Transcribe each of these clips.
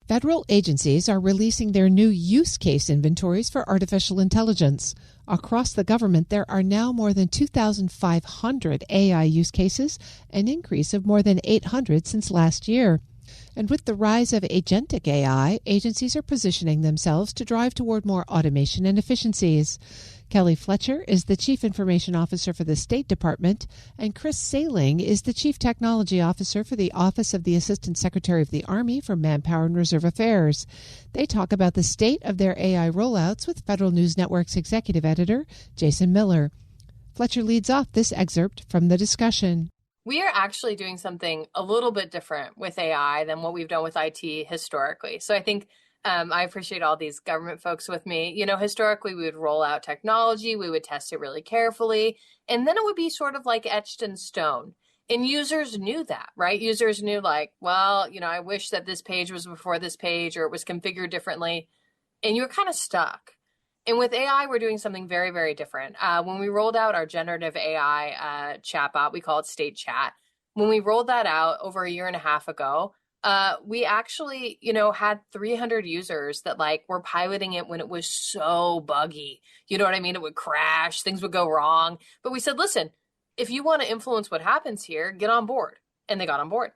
Federal agencies are releasing their new use case inventories for artificial intelligence. Across the government, there are now more than 2,500 AI use cases, an increase of more than 800 since last year. And with the rise of agentic AI, agencies are positioning themselves to drive toward more automation and efficiencies. Kelly Fletcher is the Chief Information Officer for the State Department, and Kris Saling is the Chief Technology Officer for the Office of the Assistant Secretary of the Army for Manpower and Reserve Affairs. They talk about the state of their AI rollouts with Federal News Network's Executive Editor, Jason Miller. Fletcher leads off this excerpt from the discussion. We are actually doing something a little bit different with AI than what we've done with IT historically. So I think I appreciate all these government folks with me. You know, historically, we would roll out technology, we would test it really carefully, and then it would be sort of like etched in stone. And users knew that, right? Users knew like, well, you know, I wish that this page was before this page or it was configured differently. And you were kind of stuck. And with AI, we're doing something very, very different. When we rolled out our generative AI chatbot, we call it State Chat. When we rolled that out over a year and a half ago, we actually, had 300 users that were piloting it when it was so buggy. You know what I mean? It would crash, things would go wrong. But we said, listen, if you want to influence what happens here, get on board. And they got on board.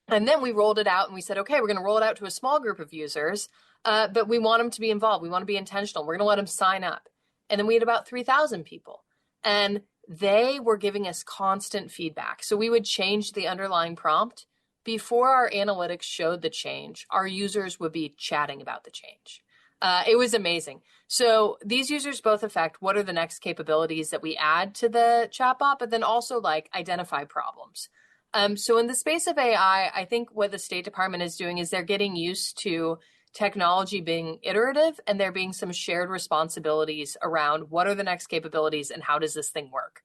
And then we rolled it out and we said, okay, we're going to roll it out to a small group of users, but we want them to be involved. We want to be intentional. We're going to let them sign up. And then we had about 3,000 people. And they were giving us constant feedback. So we would change the underlying prompt. Before our analytics showed the change, our users would be chatting about the change. It was amazing. So these users both affect what are the next capabilities that we add to the chatbot, but then also identify problems. So in the space of AI, I think what the State Department is doing is they're getting used to technology being iterative and there being some shared responsibilities around what are the next capabilities and how does this thing work.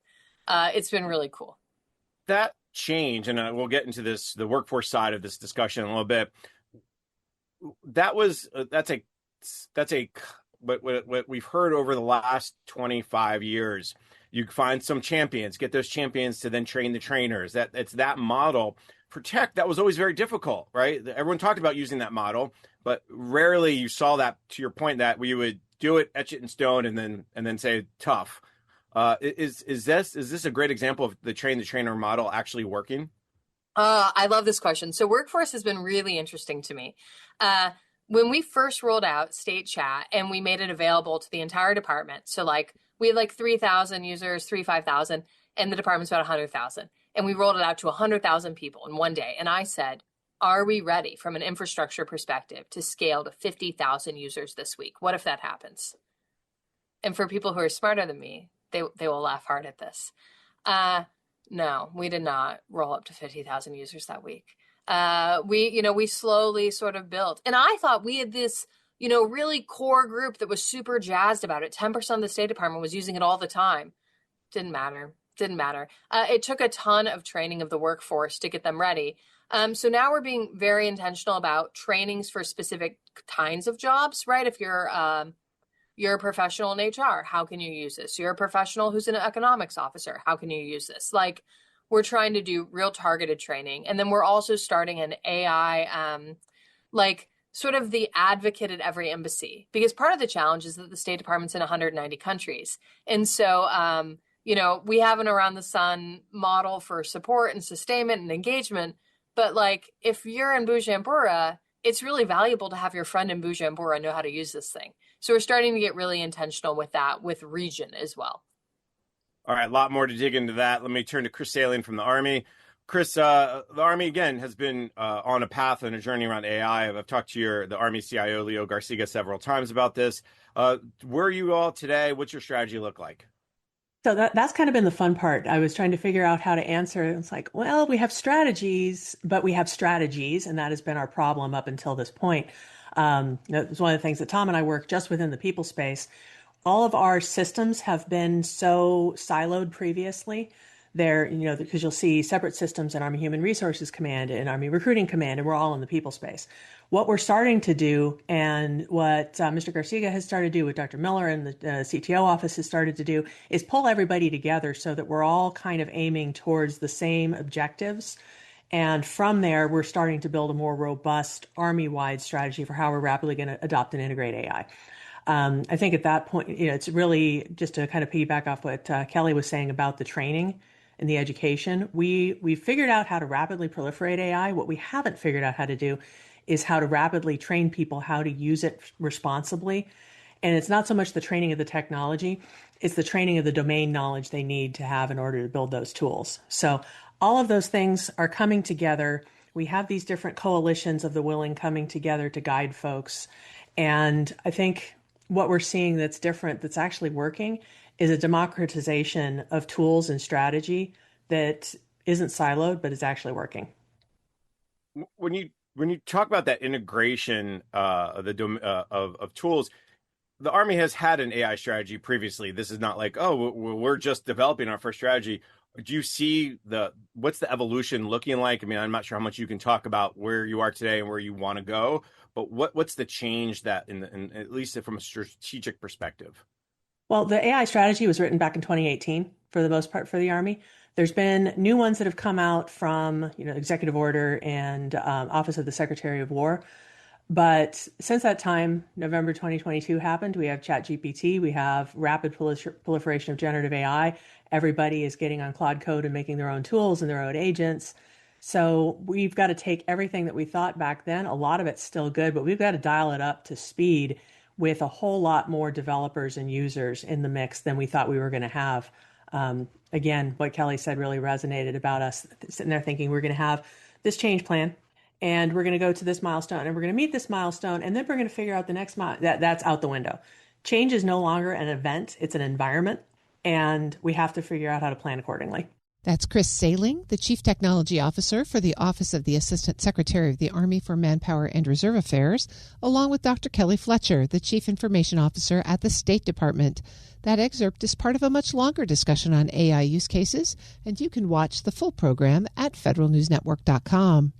It's been really cool. That change, and we'll get into the workforce side of this discussion in a little bit. That's what we've heard over the last 25 years. You find some champions, get those champions to then train the trainers. It's that model for tech that was always very difficult, right? Everyone talked about using that model, but rarely you saw that, to your point, that we would do it, etch it in stone, and then say tough. Is this a great example of the train the trainer model actually working? I love this question. So workforce has been really interesting to me. When we first rolled out State Chat and we made it available to the entire department, so we had 3,000 users, 5,000, and the department's about 100,000. And we rolled it out to 100,000 people in one day. And I said, are we ready from an infrastructure perspective to scale to 50,000 users this week? What if that happens? And for people who are smarter than me, they will laugh hard at this. No, we did not roll up to 50,000 users that week. We slowly sort of built. And I thought we had this, really core group that was super jazzed about it. 10% of the State Department was using it all the time. Didn't matter. It took a ton of training of the workforce to get them ready. So now we're being very intentional about trainings for specific kinds of jobs, right? If you're a professional in HR, how can you use this? You're a professional who's an economics officer, how can you use this? We're trying to do real targeted training. And then we're also starting an AI, sort of the advocate at every embassy. Because part of the challenge is that the State Department's in 190 countries. And so, we have an around the sun model for support and sustainment and engagement. But if you're in Bujumbura, it's really valuable to have your friend in Bujumbura know how to use this thing. So we're starting to get really intentional with that, with region as well. All right, a lot more to dig into that. Let me turn to Kris Saling from the Army. Kris, the Army, again, has been on a path and a journey around AI. I've talked to the Army CIO, Leo Garcia, several times about this. Where are you all today? What's your strategy look like? So that's kind of been the fun part. I was trying to figure out how to answer it. It's well, we have strategies, but we have strategies, and that has been our problem up until this point. It's one of the things that Tom and I work just within the people space. All of our systems have been so siloed previously. There, because you'll see separate systems in Army Human Resources Command and Army Recruiting Command, and we're all in the people space. What we're starting to do, and what Mr. Garcia has started to do, with Dr. Miller and the CTO office has started to do, is pull everybody together so that we're all kind of aiming towards the same objectives And from there, we're starting to build a more robust Army-wide strategy for how we're rapidly going to adopt and integrate AI. I think at that point, it's really just to kind of piggyback off what Kelly was saying about the training and the education. We figured out how to rapidly proliferate AI. What we haven't figured out how to do is how to rapidly train people how to use it responsibly. And it's not so much the training of the technology, it's the training of the domain knowledge they need to have in order to build those tools. So all of those things are coming together. We have these different coalitions of the willing coming together to guide folks. And I think what we're seeing that's different, that's actually working, is a democratization of tools and strategy that isn't siloed, but is actually working. When you talk about that integration of tools, the Army has had an AI strategy previously. This is not like, oh, we're just developing our first strategy. Do you see what's the evolution looking like? I mean, I'm not sure how much you can talk about where you are today and where you want to go, but what's the change that in at least from a strategic perspective? Well, the AI strategy was written back in 2018 for the most part for the Army. There's been new ones that have come out from executive order and Office of the Secretary of War. But since that time, November 2022 happened, we have ChatGPT, we have rapid proliferation of generative AI. Everybody is getting on Claude Code and making their own tools and their own agents. So we've got to take everything that we thought back then. A lot of it's still good, but we've got to dial it up to speed with a whole lot more developers and users in the mix than we thought we were going to have. Again, what Kelly said really resonated about us sitting there thinking we're going to have this change plan, and we're going to go to this milestone, and we're going to meet this milestone, and then we're going to figure out the next that's out the window. Change is no longer an event, it's an environment, and we have to figure out how to plan accordingly. That's Kris Saling, the Chief Technology Officer for the Office of the Assistant Secretary of the Army for Manpower and Reserve Affairs, along with Dr. Kelly Fletcher, the Chief Information Officer at the State Department. That excerpt is part of a much longer discussion on AI use cases, and you can watch the full program at federalnewsnetwork.com.